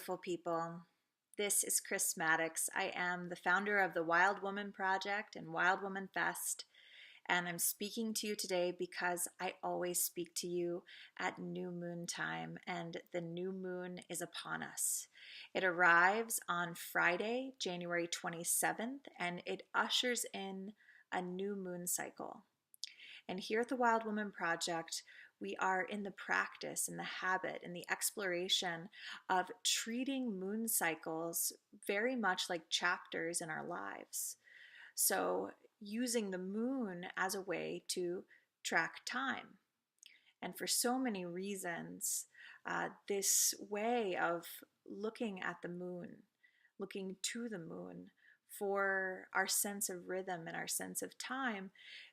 beautiful people. This is Chris Maddox. I am the founder of the Wild Woman Project and Wild Woman Fest, and I'm speaking to you today because I always speak to you at new moon time, and the new moon is upon us. It arrives on Friday, January 27th, and it ushers in a new moon cycle. And here at the Wild Woman Project, we are in the practice, in the habit, in the exploration of treating moon cycles very much like chapters in our lives. So, using the moon as a way to track time. And for so many reasons, this way of looking at the moon, looking to the moon for our sense of rhythm and our sense of time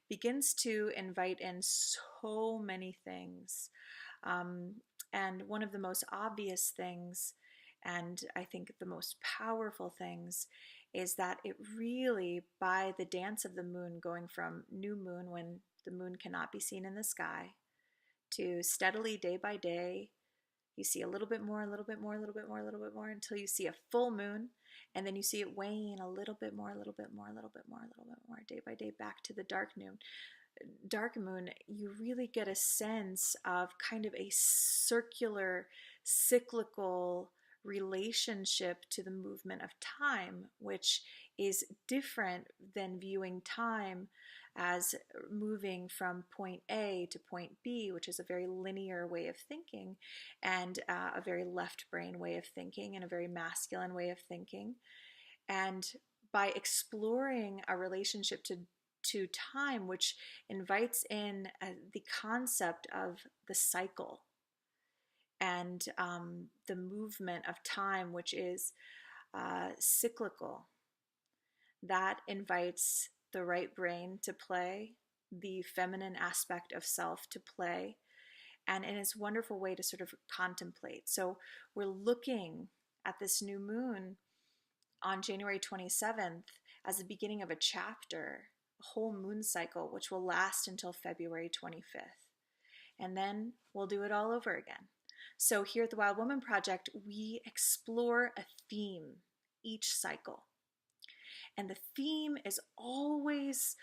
begins to invite in so many things. And one of the most obvious things, and I think the most powerful things, is that it really, by the dance of the moon, going from new moon when the moon cannot be seen in the sky, to steadily day by day, you see a little bit more, a little bit more, a little bit more, a little bit more, until you see a full moon, and then you see it wane a little bit more, a little bit more, a little bit more, a little bit more, day by day, back to the dark moon. Dark moon, you really get a sense of kind of a circular, cyclical relationship to the movement of time, which is different than viewing time as moving from point A to point B, which is a very linear way of thinking, and a very left brain way of thinking, and a very masculine way of thinking. And by exploring a relationship to time, which invites in the concept of the cycle and the movement of time, which is cyclical, that invites the right brain to play, the feminine aspect of self to play, and it's a wonderful way to sort of contemplate. So we're looking at this new moon on January 27th as the beginning of a chapter, a whole moon cycle, which will last until February 25th. And then we'll do it all over again. So here at the Wild Woman Project, we explore a theme each cycle. And the theme is always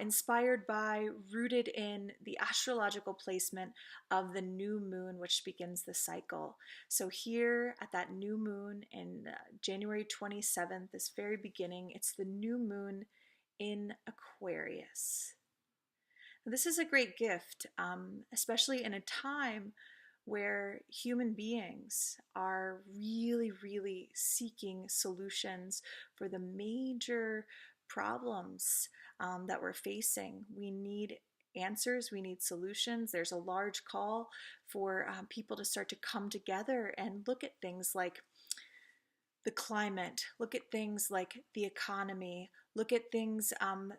inspired by, rooted in the astrological placement of the new moon, which begins the cycle. So here at that new moon in January 27th, this very beginning, it's the new moon in Aquarius. Now, this is a great gift, especially in a time where human beings are really, really seeking solutions for the major problems that we're facing. We need answers, we need solutions. There's a large call for people to start to come together and look at things like the climate, look at things like the economy, look at things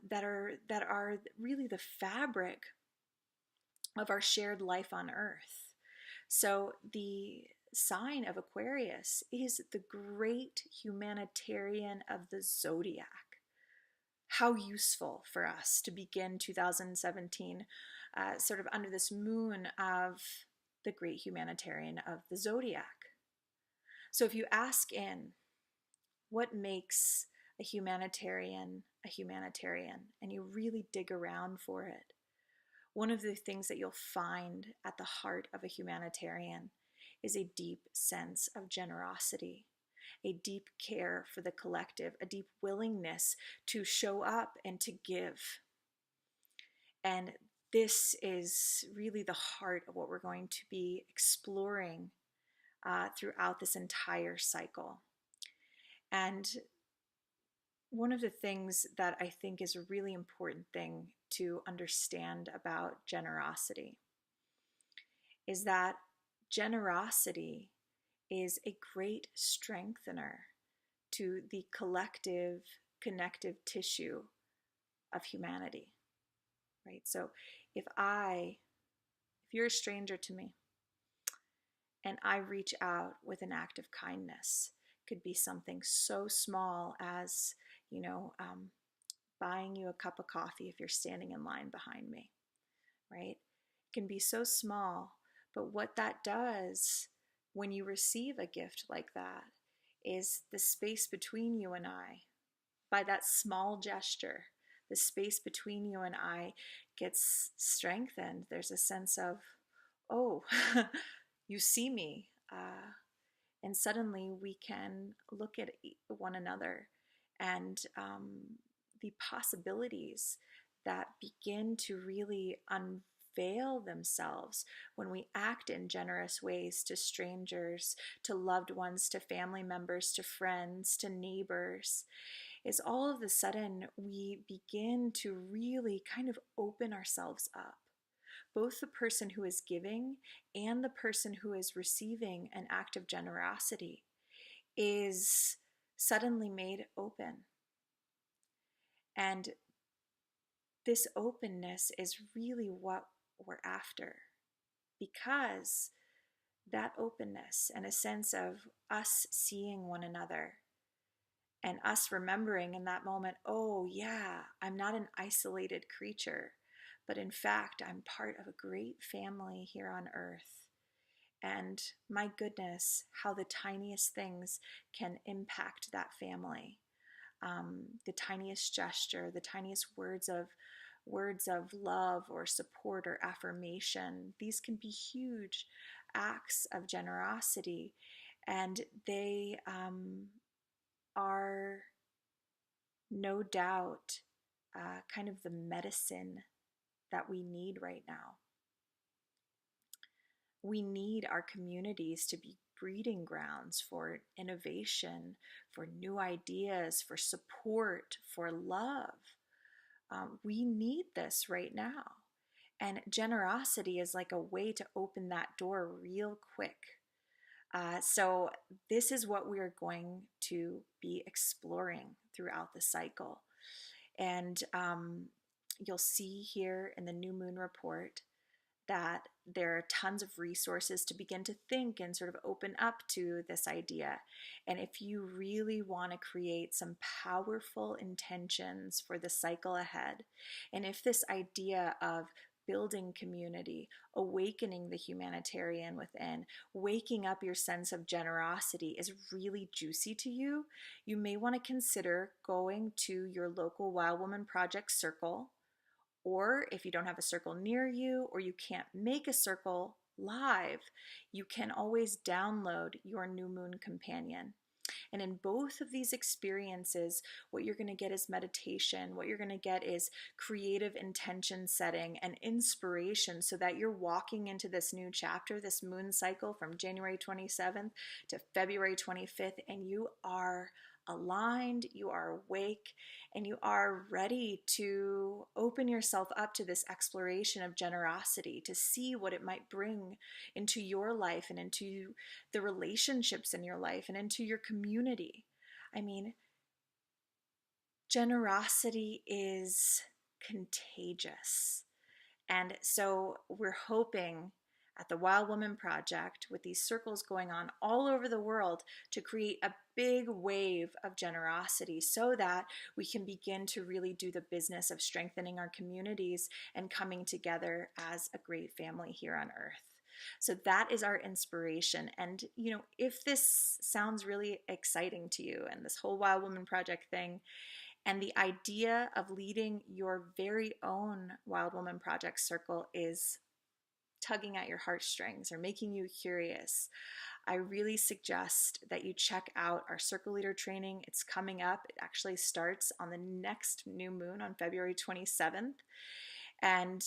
that are really the fabric of our shared life on Earth. So the sign of Aquarius is the great humanitarian of the zodiac. How useful for us to begin 2017 sort of under this moon of the great humanitarian of the zodiac. So if you ask in, what makes a humanitarian, and you really dig around for it, one of the things that you'll find at the heart of a humanitarian is a deep sense of generosity, a deep care for the collective, a deep willingness to show up and to give. And this is really the heart of what we're going to be exploring throughout this entire cycle. And one of the things that I think is a really important thing to understand about generosity is that generosity is a great strengthener to the collective, connective tissue of humanity, right? So if you're a stranger to me and I reach out with an act of kindness, could be something so small as, buying you a cup of coffee if you're standing in line behind me, right? It can be so small, but what that does when you receive a gift like that is the space between you and I. By that small gesture, the space between you and I gets strengthened. There's a sense of, oh, you see me. And suddenly we can look at one another, and the possibilities that begin to really unveil themselves when we act in generous ways to strangers, to loved ones, to family members, to friends, to neighbors, is all of a sudden we begin to really kind of open ourselves up. Both the person who is giving and the person who is receiving an act of generosity is suddenly made open. And this openness is really what we're after, because that openness and a sense of us seeing one another and us remembering in that moment, oh yeah, I'm not an isolated creature, but in fact, I'm part of a great family here on earth. And my goodness, how the tiniest things can impact that family. The tiniest gesture, the tiniest words of love or support or affirmation. These can be huge acts of generosity, and they are no doubt kind of the medicine that we need right now. We need our communities to be breeding grounds for innovation, for new ideas, for support, for love. We need this right now. And generosity is like a way to open that door real quick. So this is what we're going to be exploring throughout the cycle. And you'll see here in the new moon report that there are tons of resources to begin to think and sort of open up to this idea. And if you really want to create some powerful intentions for the cycle ahead, and if this idea of building community, awakening the humanitarian within, waking up your sense of generosity is really juicy to you, you may want to consider going to your local Wild Woman Project circle. Or if you don't have a circle near you, or you can't make a circle live, you can always download your New Moon Companion. And in both of these experiences, what you're going to get is meditation. What you're going to get is creative intention setting and inspiration, so that you're walking into this new chapter, this moon cycle from January 27th to February 25th, and you are aligned, you are awake, and you are ready to open yourself up to this exploration of generosity, to see what it might bring into your life and into the relationships in your life and into your community. I mean, generosity is contagious. And so we're hoping at the Wild Woman Project, with these circles going on all over the world, to create a big wave of generosity so that we can begin to really do the business of strengthening our communities and coming together as a great family here on earth. So that is our inspiration. And, if this sounds really exciting to you, and this whole Wild Woman Project thing, and the idea of leading your very own Wild Woman Project circle is tugging at your heartstrings or making you curious, I really suggest that you check out our Circle Leader training. It's coming up. It actually starts on the next new moon on February 27th. And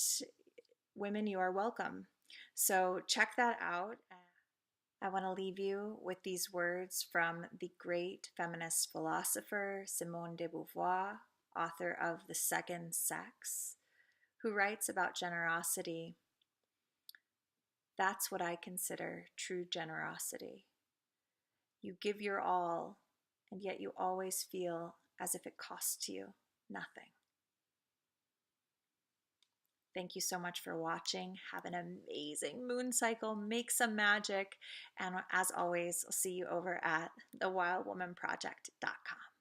women, you are welcome. So check that out. I want to leave you with these words from the great feminist philosopher Simone de Beauvoir, author of The Second Sex, who writes about generosity. That's what I consider true generosity. You give your all, and yet you always feel as if it costs you nothing. Thank you so much for watching. Have an amazing moon cycle. Make some magic. And as always, I'll see you over at thewildwomanproject.com.